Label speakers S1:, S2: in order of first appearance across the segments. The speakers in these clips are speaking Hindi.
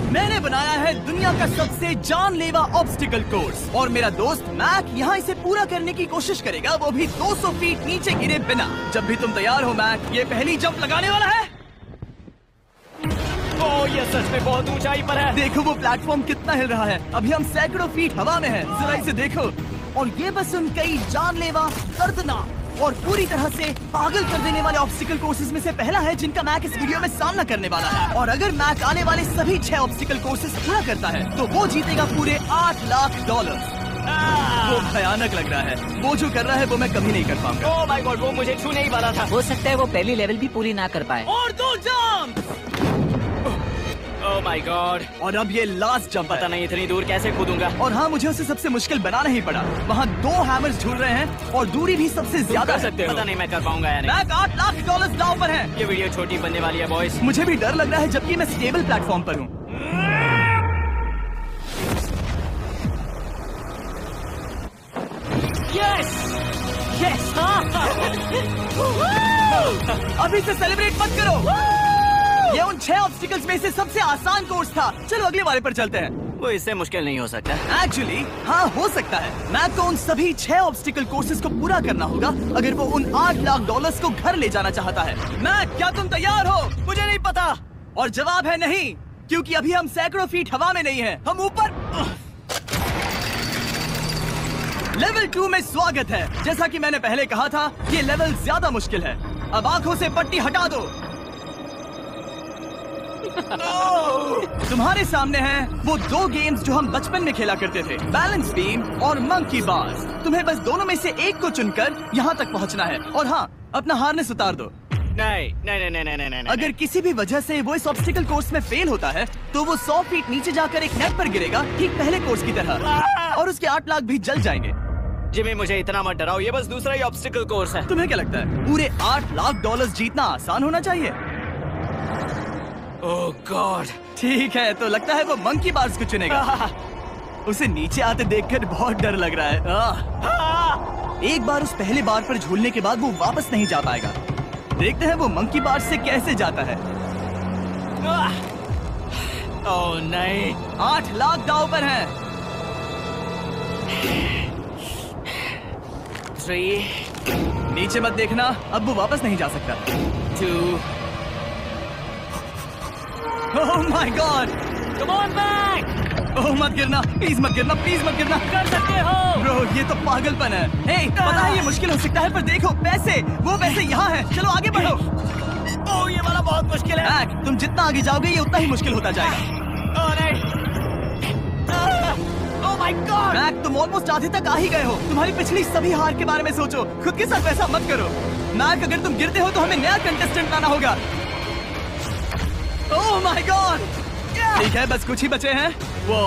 S1: मैंने बनाया है दुनिया का सबसे जानलेवा ऑब्स्टिकल कोर्स और मेरा दोस्त मैक यहाँ इसे पूरा करने की कोशिश करेगा, वो भी 200 फीट नीचे गिरे बिना। जब भी तुम तैयार हो मैक, ये पहली जंप लगाने वाला है।
S2: ओह, ये सच में बहुत ऊंचाई पर है।
S1: देखो वो प्लेटफॉर्म कितना हिल रहा है। अभी हम सैकड़ों फीट हवा में हैं। जरा इसे देखो। और ये बस उन कई जानलेवा, दर्दनाक और पूरी तरह से पागल कर देने वाले ऑब्स्टिकल कोर्सेज में से पहला है जिनका मैक इस वीडियो में सामना करने वाला है। और अगर मैक आने वाले सभी 6 ऑब्स्टिकल कोर्सेज पूरा करता है तो वो जीतेगा पूरे $8 लाख। वो भयानक लग रहा है। वो जो कर रहा है वो मैं कभी नहीं कर पाऊंगा।
S2: ओह माय गॉड, वो मुझे छूने ही वाला था।
S3: हो सकता है वो पहली लेवल भी पूरी ना कर पाए।
S1: और 2 जंप।
S2: Oh my God.
S1: और अब ये लास्ट जंप।
S2: पता नहीं इतनी दूर कैसे कूदूंगा।
S1: और हाँ, मुझे उसे सबसे मुश्किल बनाना ही पड़ा। वहाँ 2 हैमर्स झूल रहे हैं और दूरी भी सबसे ज्यादा
S2: कर सकते हो। पता नहीं मैं कर पाऊंगा या नहीं।
S1: मैक $8 लाख दांव पर है।
S2: ये वीडियो छोटी बनने वाली है बॉयज।
S1: मुझे भी डर लग रहा है जबकि मैं स्टेबल प्लेटफॉर्म पर हूँ।
S2: Yes yes.
S1: अभी से सेलिब्रेट मत करो। ये उन 6 ऑब्स्टिकल्स में से सबसे आसान कोर्स था। चलो अगले वाले पर चलते हैं।
S2: वो इससे मुश्किल नहीं हो सकता।
S1: एक्चुअली हाँ, हो सकता है। मैक को उन सभी 6 ऑब्स्टिकल कोर्सेज को पूरा करना होगा अगर वो उन $8 लाख को घर ले जाना चाहता है। मैक, क्या तुम तैयार हो?
S2: मुझे नहीं पता।
S1: और जवाब है नहीं, क्योंकि अभी हम सैकड़ों फीट हवा में नहीं हैं। हम ऊपर। लेवल 2 में स्वागत है। जैसा कि मैंने पहले कहा था, ये लेवल ज्यादा मुश्किल है। अब आंखों से पट्टी हटा दो। तुम्हारे सामने हैं वो 2 गेम्स जो हम बचपन में खेला करते थे, बैलेंस बीम और मंकी बार्स। तुम्हें बस दोनों में से एक को चुनकर यहाँ तक पहुँचना है। और हाँ, अपना हार्नेस उतार दो।
S2: नहीं नहीं नहीं नहीं नहीं।
S1: अगर किसी भी वजह से वो इस ऑब्स्टिकल कोर्स में फेल होता है तो वो 100 फीट नीचे जाकर एक नेट पर गिरेगा, ठीक पहले कोर्स की तरह, और उसके 8 लाख भी जल जाएंगे।
S2: जिमी, मुझे इतना मत डराओ। ये बस दूसरा ही ऑब्स्टिकल कोर्स है।
S1: तुम्हें क्या लगता है पूरे $8 लाख जीतना आसान होना चाहिए?
S2: ओह गॉड।
S1: ठीक है, तो लगता है वो मंकी बार्स को चुनेगा। उसे नीचे आते देखकर बहुत डर लग रहा है। एक बार उस पहले बार पर झूलने के बाद वो वापस नहीं जा पाएगा। देखते हैं वो मंकी बार्स से कैसे जाता है।
S2: ओह नहीं।
S1: 8 लाख दांव पर हैं।
S2: 3
S1: नीचे मत देखना, अब वो वापस नहीं जा सकता।
S2: 2
S1: oh my god.
S2: Come on back.
S1: Oh मत गिरना, प्लीज मत गिरना, प्लीज मत गिरना।
S2: कर सकते हो।
S1: ब्रो, ये तो पागलपन है। हे, पता है ये मुश्किल हो सकता है, पर देखो पैसे, वो पैसे यहाँ हैं। चलो आगे बढ़ो।
S2: ओह, ये वाला बहुत मुश्किल है।
S1: मैक, तुम जितना आगे जाओगे ये उतना ही मुश्किल होता जाएगा।
S2: ओह नहीं। ओह माय गॉड।
S1: मैक, तुम ऑलमोस्ट आधे तक आ ही गए हो। तुम्हारी पिछली सभी हार के बारे में सोचो, खुद के साथ वैसा मत करो। मैक, अगर तुम गिरते हो तो हमें नया कंटेस्टेंट लाना होगा। ओह माय गॉड। ठीक है, बस कुछ ही बचे हैं। वो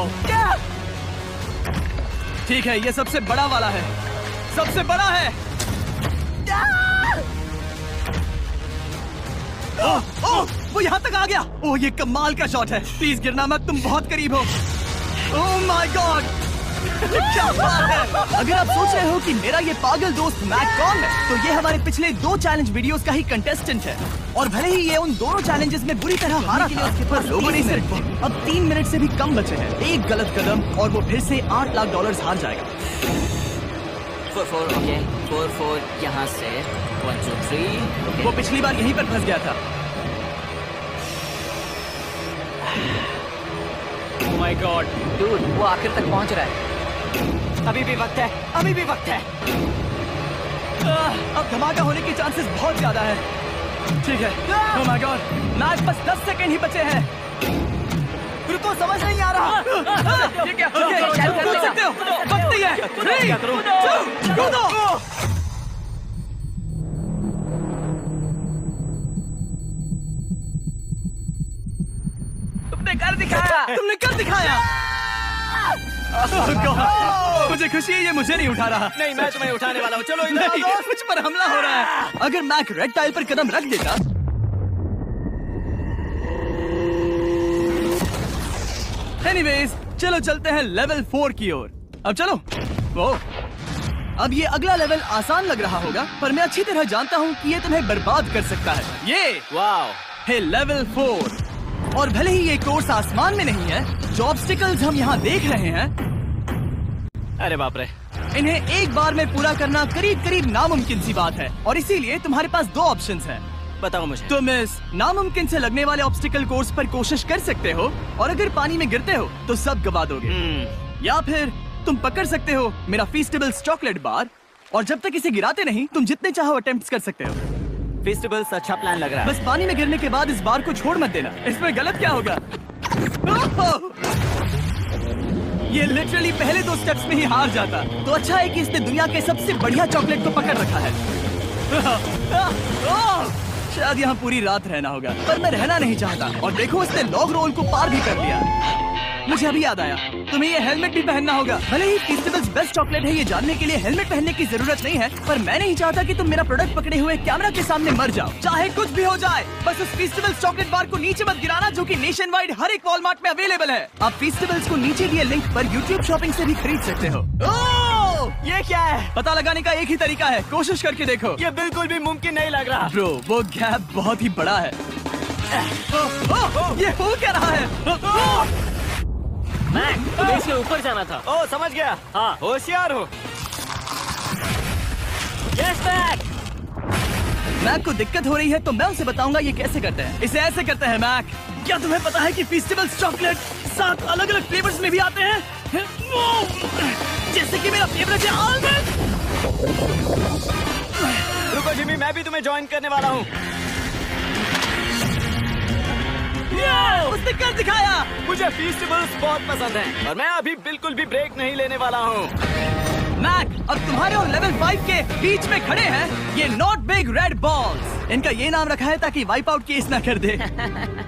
S1: ठीक है, ये सबसे बड़ा वाला है, सबसे बड़ा है। ओह, वो यहाँ तक आ गया। ओह, ये कमाल का शॉट है। प्लीज गिरना मत, तुम बहुत करीब हो। ओह माय गॉड, क्या बात है। अगर आप सोच रहे हो कि मेरा ये पागल दोस्त मैक कौन है, तो ये हमारे पिछले 2 चैलेंज वीडियोस का ही कंटेस्टेंट है। और भले ही ये उन दोनों चैलेंजेस में बुरी तरह हारा था, पर लोगों ने सिर्फ अब 3 मिनट से भी कम बचे हैं। एक गलत कदम और वो फिर से $8 लाख हार जाएगा।
S3: 4 ओके, 4 यहाँ से 1 2 3।
S1: वो पिछली बार यहीं पर फंस गया था।
S2: ओह माय गॉड।
S3: डूड, वो आखिर तक पहुंच रहा है।
S2: अभी भी वक्त है, अभी भी वक्त है।
S1: अब धमाका होने की चांसेस बहुत ज्यादा है। ठीक है। ओह माय गॉड, मैच बस 10 सेकंड ही बचे हैं। रुको, समझ नहीं आ रहा।
S2: ये क्या?
S1: कूद सकते हो, वक्त नहीं है। 3 2 कूदो।
S2: तुमने कर दिखाया।
S1: तुमने कर दिखाया। मुझे खुशी है ये मुझे नहीं उठा रहा।
S2: नहीं, मैं तुम्हें उठाने वाला हूँ। चलो इधर
S1: नहीं,
S2: आओ।
S1: मुझ पर हमला हो रहा है। अगर मैक रेड टाइल पर कदम रख देता। एनीवेज, चलो चलते हैं लेवल 4 की ओर। अब चलो। वो अब ये अगला लेवल आसान लग रहा होगा, पर मैं अच्छी तरह जानता हूँ कि ये तुम्हें बर्बाद कर सकता है। ये
S2: वाओ।
S1: है लेवल 4। और भले ही ये कोर्स आसमान में नहीं है, जो ऑब्स्टिकल्स हम यहाँ देख रहे हैं,
S2: अरे बाप रे,
S1: इन्हें एक बार में पूरा करना करीब करीब नामुमकिन सी बात है। और इसीलिए तुम्हारे पास दो ऑप्शंस हैं।
S2: बताओ मुझे।
S1: तुम इस नामुमकिन से लगने वाले ऑब्स्टिकल कोर्स पर कोशिश कर सकते हो, और अगर पानी में गिरते हो तो सब गवा दोगे। या फिर तुम पकड़ सकते हो मेरा फीस्टेबल्स चॉकलेट बार, और जब तक इसे गिराते नहीं, तुम जितने चाहो अटेम्प्ट्स कर सकते हो।
S2: फेस्टिवल्स अच्छा प्लान लग रहा है।
S1: बस पानी में गिरने के बाद इस बार को छोड़ मत देना। इसमें गलत क्या होगा? ये लिटरली पहले 2 स्टेप्स में ही हार जाता। तो अच्छा है कि इसने दुनिया के सबसे बढ़िया चॉकलेट को पकड़ रखा है। शायद यहाँ पूरी रात रहना होगा, पर मैं रहना नहीं चाहता। और देखो, इसने लॉग रोल को पार भी कर लिया। मुझे अभी याद आया, तुम्हें ये हेलमेट भी पहनना होगा। भले ही फेस्टिवल्स बेस्ट चॉकलेट है, ये जानने के लिए हेलमेट पहनने की जरूरत नहीं है, पर मैं नहीं चाहता कि तुम मेरा प्रोडक्ट पकड़े हुए कैमरा के सामने मर जाओ। चाहे कुछ भी हो जाए, बस उस फेस्टिवल्स चॉकलेट बार को नीचे मत गिराना, जो कि नेशन वाइड हर एक वॉलमार्ट में अवेलेबल है। आप फेस्टिवल्स को नीचे दिए लिंक पर यूट्यूब शॉपिंग से भी खरीद सकते हो।
S2: ये क्या है?
S1: पता लगाने का एक ही तरीका है, कोशिश करके देखो।
S2: ये बिल्कुल भी मुमकिन नहीं लग रहा।
S1: ब्रो, वो गैप बहुत ही बड़ा है। ये हो क्या रहा है?
S3: मैक, तुम्हें इसके ऊपर जाना था।
S2: ओ, समझ गया।
S3: हाँ।
S2: होशियार हो।
S3: Yes Mac.
S1: मैक को दिक्कत हो रही है, तो मैं उसे बताऊंगा ये कैसे करते हैं। इसे ऐसे करते हैं मैक। क्या तुम्हें पता है कि फेस्टिवल्स चॉकलेट 7 अलग-अलग फ्लेवर्स में भी आते हैं? जैसे कि मेरा फेवरेट है आलमंड।
S2: रुको जिमी, मैं भी तुम्हें ज्वाइन करने वाला हूँ।
S1: उसने कर दिखाया।
S2: मुझे फेस्टिवल्स बहुत पसंद हैं, और मैं अभी बिल्कुल भी ब्रेक नहीं लेने वाला हूँ।
S1: मैक, अब तुम्हारे और लेवल 5 के बीच में खड़े हैं ये नॉट बिग रेड बॉल्स। इनका ये नाम रखा है ताकि वाइप आउट केस ना कर दे।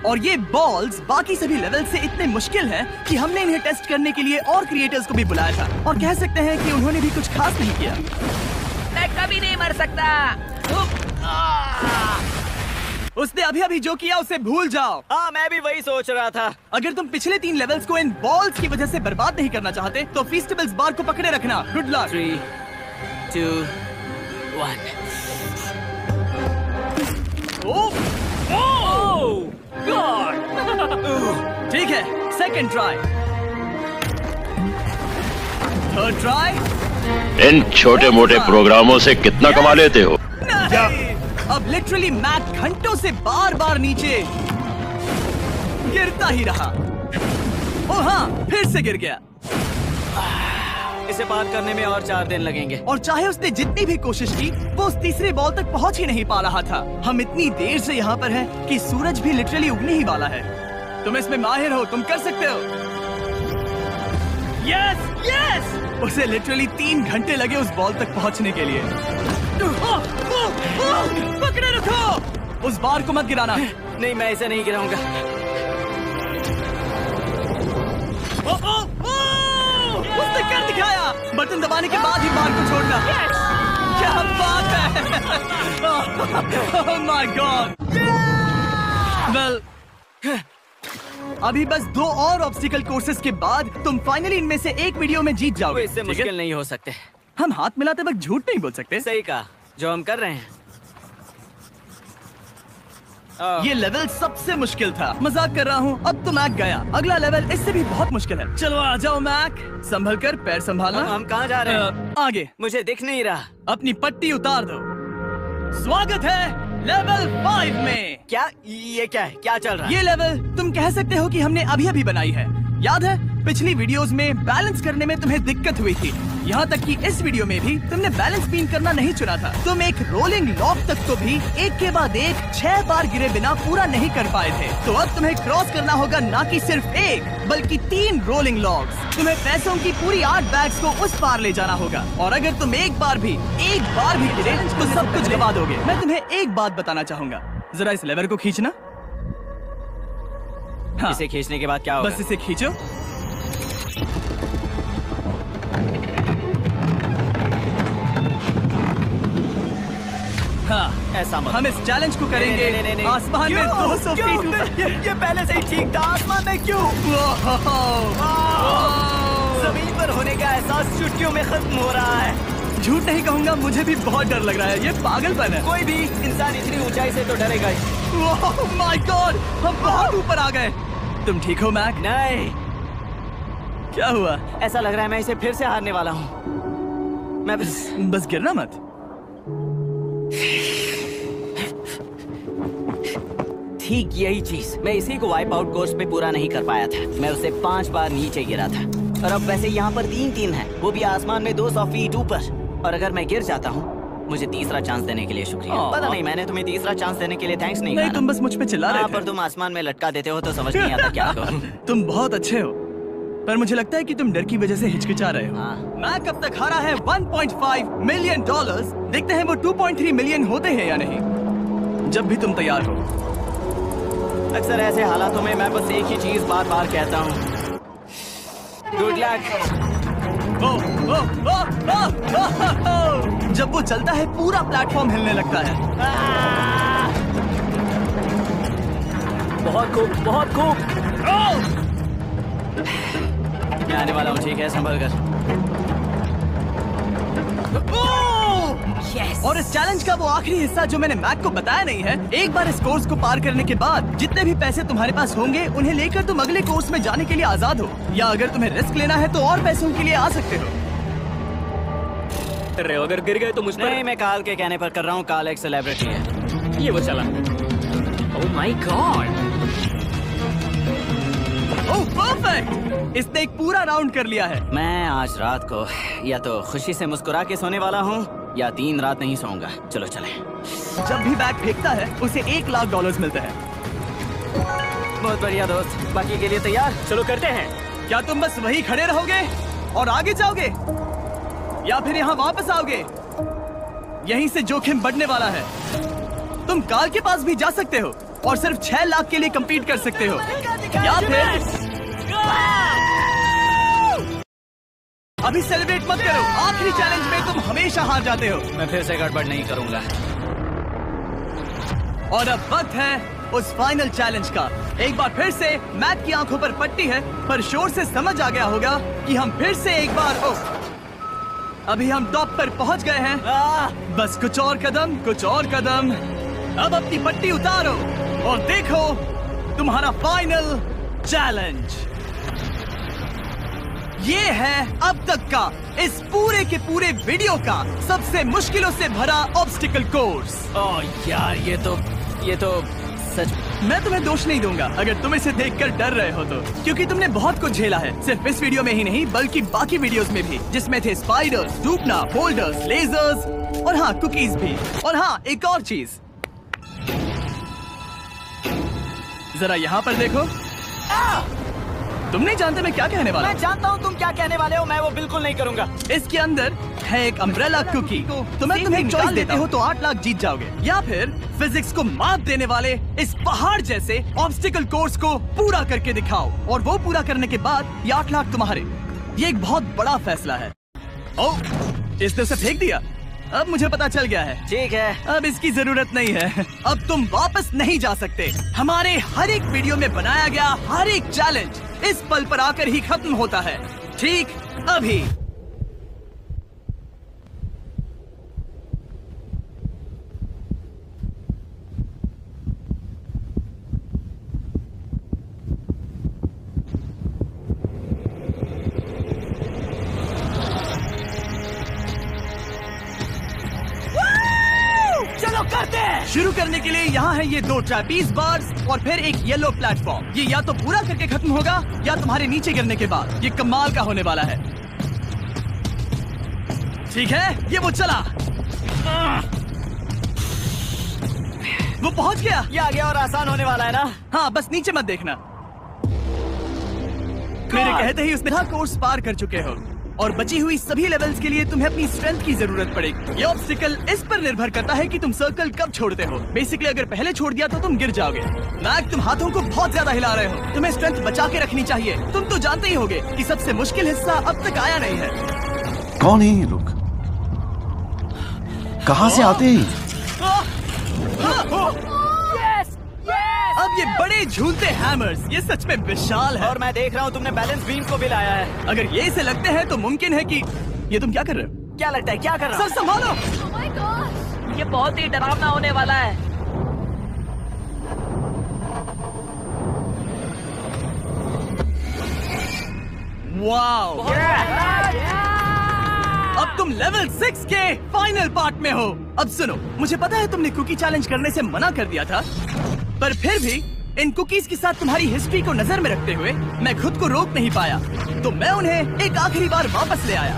S1: और ये बॉल्स बाकी सभी लेवल से इतने मुश्किल हैं कि हमने इन्हें टेस्ट करने के लिए और क्रिएटर्स को भी बुलाया था। और कह सकते हैं कि उन्होंने भी कुछ खास नहीं किया।
S3: मैं कभी नहीं मर सकता।
S1: उसने अभी जो किया उसे भूल जाओ।
S2: हाँ, मैं भी वही सोच रहा था।
S1: अगर तुम पिछले 3 लेवल्स को इन बॉल्स की वजह से बर्बाद नहीं करना चाहते, तो फेस्टिवल्स बार को पकड़े रखना। Good luck.
S3: 3, 2, 1।
S1: ठीक है, सेकंड ट्राई, थर्ड ट्राई।
S4: इन छोटे मोटे प्रोग्रामों से कितना कमा लेते हो?
S1: अब लिटरली मैक घंटों से बार बार नीचे गिरता ही रहा। ओ हाँ, फिर से गिर गया।
S2: इसे पार करने में और 4 दिन लगेंगे।
S1: और चाहे उसने जितनी भी कोशिश की, वो उस तीसरे बॉल तक पहुंच ही नहीं पा रहा था। हम इतनी देर से यहाँ पर हैं कि सूरज भी लिटरली उगने ही वाला है। तुम इसमें माहिर हो, तुम कर सकते हो। Yes yes. उसे लिटरली 3 घंटे लगे उस बॉल तक पहुंचने के लिए। पकड़े रखो, उस बार को मत गिराना।
S2: नहीं, मैं इसे नहीं गिराऊंगा।
S1: उसने कर दिखाया। बटन दबाने के बाद ही बार को छोड़ना। क्या बात है। Oh my God. Well, अभी बस 2 और ऑब्स्टिकल कोर्सेज के बाद तुम फाइनली इनमें से एक वीडियो में जीत जाओगे।
S2: इससे मुश्किल नहीं हो सकते।
S1: हम हाथ मिलाते वक्त झूठ नहीं बोल सकते।
S2: सही कहा, जो हम कर रहे हैं।
S1: ये लेवल सबसे मुश्किल था। मजाक कर रहा हूँ। अब तो मैक गया। अगला लेवल इससे भी बहुत मुश्किल है। चलो आ जाओ मैक, संभल कर, पैर संभालना।
S2: हम कहाँ जा रहे हैं?
S1: आगे।
S2: मुझे दिख नहीं रहा।
S1: अपनी पट्टी उतार दो। स्वागत है लेवल 5 में।
S2: क्या ये क्या है? क्या चल रहा है?
S1: ये लेवल तुम कह सकते हो कि हमने अभी बनाई है। याद है पिछली वीडियोस में बैलेंस करने में तुम्हें दिक्कत हुई थी। यहाँ तक कि इस वीडियो में भी तुमने बैलेंस बीन करना नहीं चुना था। तुम एक रोलिंग लॉक तक तो भी एक के बाद एक 6 बार गिरे बिना पूरा नहीं कर पाए थे। तो अब तुम्हें क्रॉस करना होगा ना कि सिर्फ 1 बल्कि 3 रोलिंग लॉक्स। तुम्हें पैसों की पूरी 8 बैग्स को उस पार ले जाना होगा। और अगर तुम एक बार भी गिरे तो सब कुछ गवा दोगे। मैं तुम्हें एक बात बताना चाहूंगा, जरा इस लेवर को खींचना। हाँ,
S2: इसे खींचने के बाद क्या होगा?
S1: बस इसे खींचो। हाँ,
S2: ऐसा मत।
S1: हम इस चैलेंज को करेंगे।
S2: नहीं।
S1: आसमान में 200 फीट ऊपर।
S2: ये पहले से ही ठीक था। आसमान में क्यों? जमीन पर होने का एहसास चुटकियों में खत्म हो रहा है।
S1: झूठ नहीं कहूंगा, मुझे भी बहुत डर लग रहा है। ये पागलपन है।
S2: कोई भी इंसान इतनी ऊंचाई से तो डरेगा ही।
S1: ओह माय गॉड, हम बहुत ऊपर आ गए। तुम ठीक हो मैक?
S2: नहीं,
S1: क्या हुआ?
S2: ऐसा लग रहा है मैं इसे फिर से हारने वाला हूँ। मैं
S1: बस गिरना मत।
S2: ठीक यही चीज मैं इसी को वाइप आउट कोर्स पे पूरा नहीं कर पाया था। मैं उसे 5 बार नीचे गिरा था और अब वैसे यहाँ पर 3-3 है, वो भी आसमान में 200 फीट ऊपर। और अगर मैं गिर जाता हूँ, मुझे तीसरा चांस देने के लिए शुक्रिया। पता नहीं मैंने तुम्हें तीसरा चांस देने के लिए थैंक्स नहीं कहा।
S1: तुम बस मुझ पे चिल्ला रहे थे।
S2: पर तुम आसमान में लटका देते हो तो समझ नहीं आता क्या करूं।
S1: तुम बहुत अच्छे हो, पर मुझे लगता है कि तुम डर की वजह से हिचकिचा रहे हो। मैक अब तक हारा है $1.5 मिलियन। देखते हैं वो 2.3 मिलियन होते हैं या नहीं, जब भी तुम तैयार हो।
S2: अक्सर ऐसे हालातों में मैं बस एक ही चीज बार बार कहता हूँ, गुड लक।
S1: जब वो चलता है पूरा प्लेटफॉर्म हिलने लगता है।
S2: बहुत खूब, बहुत खूब। मैं आने वाला हूँ, ठीक है, संभल कर।
S1: Yes. और इस चैलेंज का वो आखिरी हिस्सा जो मैंने मैक को बताया नहीं है, एक बार इस कोर्स को पार करने के बाद जितने भी पैसे तुम्हारे पास होंगे उन्हें लेकर तुम अगले कोर्स में जाने के लिए आजाद हो, या अगर तुम्हें रिस्क लेना है तो और पैसों के लिए आ सकते हो।
S2: अगर गिर गए तो मुझ पर नहीं, मैं काल के कहने पर कर रहा हूँ। काल एक सेलिब्रिटी है। ये वो चला। ओह माय गॉड,
S1: ओह परफेक्ट, इसने एक पूरा राउंड कर लिया है।
S2: मैं आज रात को या तो खुशी से मुस्कुरा के सोने वाला हूँ या 3 रात नहीं सोऊंगा। चलो चले।
S1: जब भी बैग फेंकता है उसे $1 लाख मिलते हैं।
S2: बहुत बढ़िया दोस्त, बाकी के लिए तैयार? चलो करते हैं।
S1: क्या तुम बस वही खड़े रहोगे और आगे जाओगे, या फिर यहाँ वापस आओगे? यहीं से जोखिम बढ़ने वाला है। तुम काल के पास भी जा सकते हो और सिर्फ 6 लाख के लिए compete कर सकते हो, या फिर अभी सेलिब्रेट मत करो। आखिरी चैलेंज में तुम हमेशा हार जाते हो।
S2: मैं फिर से गड़बड़ नहीं करूंगा।
S1: और अब वक्त है उस फाइनल चैलेंज का। एक बार फिर से मैक की आंखों पर पट्टी है, पर शोर से समझ आ गया होगा कि हम फिर से एक बार अभी हम टॉप पर पहुंच गए हैं। बस कुछ और कदम, कुछ और कदम। अब अपनी पट्टी उतारो और देखो तुम्हारा फाइनल चैलेंज। ये है अब तक का इस पूरे के पूरे वीडियो का सबसे मुश्किलों से भरा ऑब्स्टिकल कोर्स।
S2: ओह यार, ये तो सच।
S1: मैं तुम्हें दोष नहीं दूंगा अगर तुम इसे देखकर डर रहे हो तो, क्योंकि तुमने बहुत कुछ झेला है, सिर्फ इस वीडियो में ही नहीं बल्कि बाकी वीडियोस में भी, जिसमें थे स्पाइडर्स, डूबना, बोल्डर्स, लेजर्स और हाँ कुकीज भी। और हाँ एक और चीज, जरा यहाँ पर देखो। तुम नहीं जानते मैं क्या कहने वाला हूँ।
S2: मैं जानता हूँ तुम क्या कहने वाले हो, मैं वो बिल्कुल नहीं करूंगा।
S1: इसके अंदर है एक अम्ब्रेला कुकी। तुम्हें चॉइस देते हो तो 8 लाख जीत जाओगे, या फिर फिजिक्स को मात देने वाले इस पहाड़ जैसे ऑब्स्टिकल कोर्स को पूरा करके दिखाओ, और वो पूरा करने के बाद ये 8 लाख तुम्हारे। ये एक बहुत बड़ा फैसला है। ओह, इसने उसे फेंक दिया। अब मुझे पता चल गया है।
S2: ठीक है,
S1: अब इसकी जरूरत नहीं है। अब तुम वापस नहीं जा सकते। हमारे हर एक वीडियो में बनाया गया हर एक चैलेंज इस पल पर आकर ही खत्म होता है, ठीक अभी।
S2: चलो करते हैं।
S1: शुरू करने के लिए यहाँ है ये 2 ट्रैपीज बार्स और फिर एक येलो प्लेटफॉर्म। ये या तो पूरा करके खत्म होगा या तुम्हारे नीचे गिरने के बाद। ये कमाल का होने वाला है। ठीक है, ये वो चला, वो पहुंच गया।
S2: ये आगे और आसान होने वाला है ना?
S1: हाँ, बस नीचे मत देखना। मेरे कहते ही उसने कोर्स पार कर चुके हो, और बची हुई सभी लेवल्स के लिए तुम्हें अपनी स्ट्रेंथ की जरूरत पड़ेगी। ये ऑब्स्टिकल इस पर निर्भर करता है कि तुम सर्कल कब छोड़ते हो। बेसिकली अगर पहले छोड़ दिया तो तुम गिर जाओगे। मैक, तुम हाथों को बहुत ज्यादा हिला रहे हो। तुम्हें स्ट्रेंथ बचा के रखनी चाहिए। तुम तो जानते ही होगे कि सबसे मुश्किल हिस्सा अब तक आया नहीं है।
S5: कौन है ये लोग? कहाँ से आते हैं?
S1: अब ये बड़े झूलते हैमर्स, ये सच में विशाल है।
S2: और मैं देख रहा हूँ तुमने बैलेंस बीम को भी लाया है।
S1: अगर ये इसे लगते हैं तो मुमकिन है कि ये तुम क्या कर रहे हो?
S2: क्या लगता है, क्या कर रहा
S1: सर संभालो।
S3: ये बहुत ही डरावना होने वाला है।
S1: वाओ! अब तुम लेवल 6 के फाइनल पार्ट में हो। अब सुनो, मुझे पता है तुमने कुकी चैलेंज करने से मना कर दिया था, पर फिर भी इन कुकीज के साथ तुम्हारी हिस्ट्री को नजर में रखते हुए मैं खुद को रोक नहीं पाया, तो मैं उन्हें एक आखिरी बार वापस ले आया।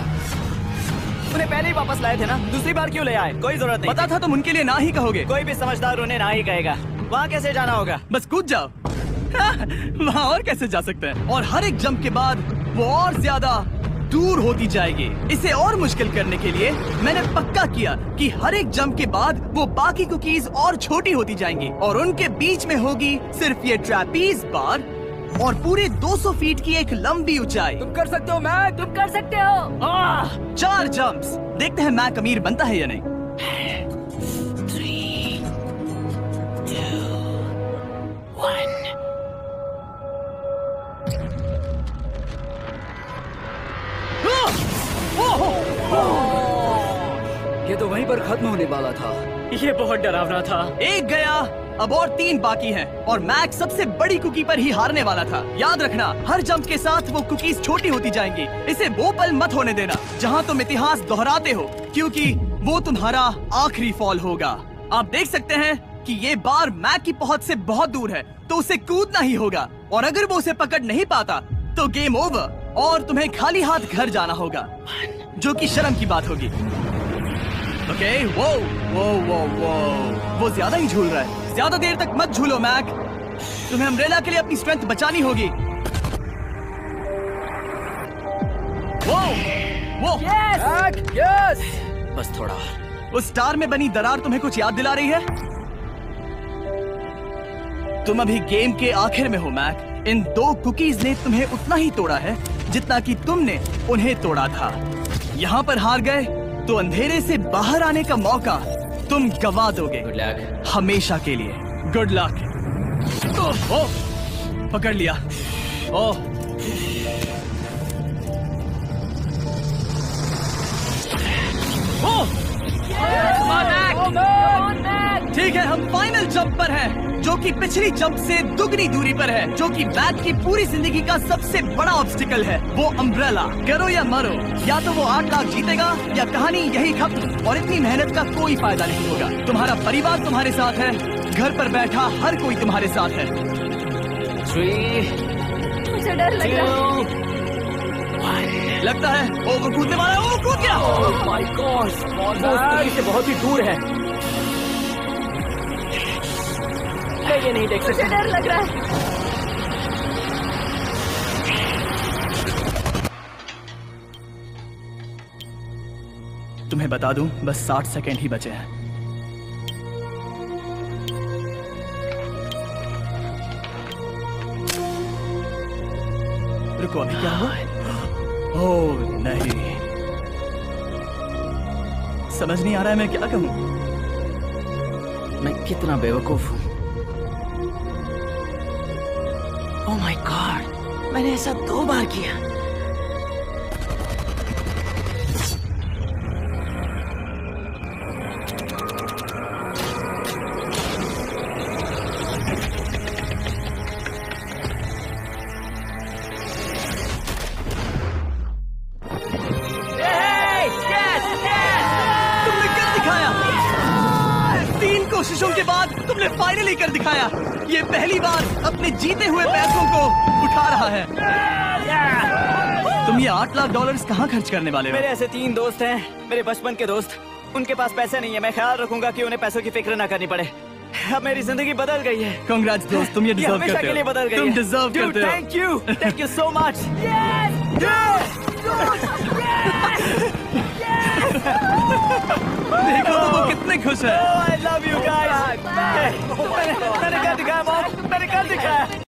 S2: उन्हें पहले ही वापस लाए थे ना, दूसरी बार क्यों ले आए? कोई जरूरत नहीं।
S1: पता था तुम उनके लिए ना ही कहोगे।
S2: कोई भी समझदार उन्हें ना ही कहेगा। वहाँ कैसे जाना होगा?
S1: बस कूद जाओ। वहाँ और कैसे जा सकते हैं? और हर एक जंप के बाद वो और ज्यादा दूर होती जाएगी। इसे और मुश्किल करने के लिए मैंने पक्का किया कि हर एक जंप के बाद वो बाकी कुकीज और छोटी होती जाएंगी और उनके बीच में होगी सिर्फ ये ट्रैपीज बार और पूरे 200 फीट की एक लंबी ऊंचाई।
S2: तुम कर सकते हो मैक, तुम कर सकते हो।
S1: 4 जंप्स। देखते हैं मैक अमीर बनता है या नहीं।
S3: 3, 2, 1।
S2: ये तो वहीं पर खत्म होने वाला था।
S1: ये बहुत डरावना था। एक गया, अब और 3 बाकी हैं और मैक सबसे बड़ी कुकी पर ही हारने वाला था। याद रखना, हर जंप के साथ वो कुकीज छोटी होती जाएंगी। इसे वो पल मत होने देना जहां तुम इतिहास दोहराते हो, क्योंकि वो तुम्हारा आखिरी फॉल होगा। आप देख सकते हैं कि ये बार मैक की पहुंच से बहुत दूर है, तो उसे कूदना ही होगा और अगर वो उसे पकड़ नहीं पाता तो गेम ओवर और तुम्हें खाली हाथ घर जाना होगा, जो कि शर्म की बात होगी। ओके, वो ज्यादा ही झूल रहा है। ज्यादा देर तक मत झूलो मैक, तुम्हें अम्ब्रेला के लिए अपनी स्ट्रेंथ बचानी होगी। वो
S2: यस, बस थोड़ा।
S1: उस स्टार में बनी दरार तुम्हें कुछ याद दिला रही है? तुम अभी गेम के आखिर में हो मैक। इन 2 कुकीज ने तुम्हें उतना ही तोड़ा है जितना कि तुमने उन्हें तोड़ा था। यहाँ पर हार गए तो अंधेरे से बाहर आने का मौका तुम गवा दोगे।
S2: Good luck.
S1: हमेशा के लिए गुड लक। पकड़ लिया। ओह, ठीक है, हम फाइनल जंप पर हैं, जो कि पिछली जंप से दुगनी दूरी पर है, जो कि मैक की पूरी जिंदगी का सबसे बड़ा ऑब्स्टिकल है, वो अम्ब्रेला। करो या मरो, या तो वो 8 लाख जीतेगा या कहानी यही खत्म और इतनी मेहनत का कोई फायदा नहीं होगा। तुम्हारा परिवार तुम्हारे साथ है, घर पर बैठा हर कोई तुम्हारे साथ है।
S2: 3,
S5: मुझे डर लग रहा है।
S2: 1।
S1: लगता है वो कूदने वाला है। वो कूद गया।
S2: ओह माय गॉड, से बहुत ही दूर है। मैं ये नहीं देख
S5: मुझे
S2: सकता।
S5: डर लग रहा है।
S1: तुम्हें बता दूं, बस 60 सेकेंड ही बचे हैं। रुको, अभी क्या हुआ? ओह नहीं, समझ नहीं आ रहा है मैं क्या कहूं।
S2: मैं कितना बेवकूफ हूँ। ओह माय गॉड, मैंने ऐसा 2 बार किया।
S1: तुमने कर दिखाया। 3 कोशिशों के बाद तुमने फाइनली कर दिखाया। ये पहली बार अपने जीते हुए पैसों को उठा रहा है। तुम ये $8 लाख कहाँ खर्च करने वाले हो?
S2: मेरे ऐसे 3 दोस्त हैं, मेरे बचपन के दोस्त। उनके पास पैसे नहीं है। मैं ख्याल रखूंगा कि उन्हें पैसों की फिक्र ना करनी पड़े। अब मेरी जिंदगी बदल गई है।
S1: कांग्रेट्स दोस्त, तुम ये डिजर्व
S2: हमेशा
S1: करते
S2: के लिए
S1: हो।
S2: बदल गई
S1: तुम
S2: है।
S1: डिजर्व करते हो।
S2: Thank you so much.
S1: देखो वो कितने खुश है।
S2: I love you guys. मैंने कर दिखाया, मैंने कर दिखाया।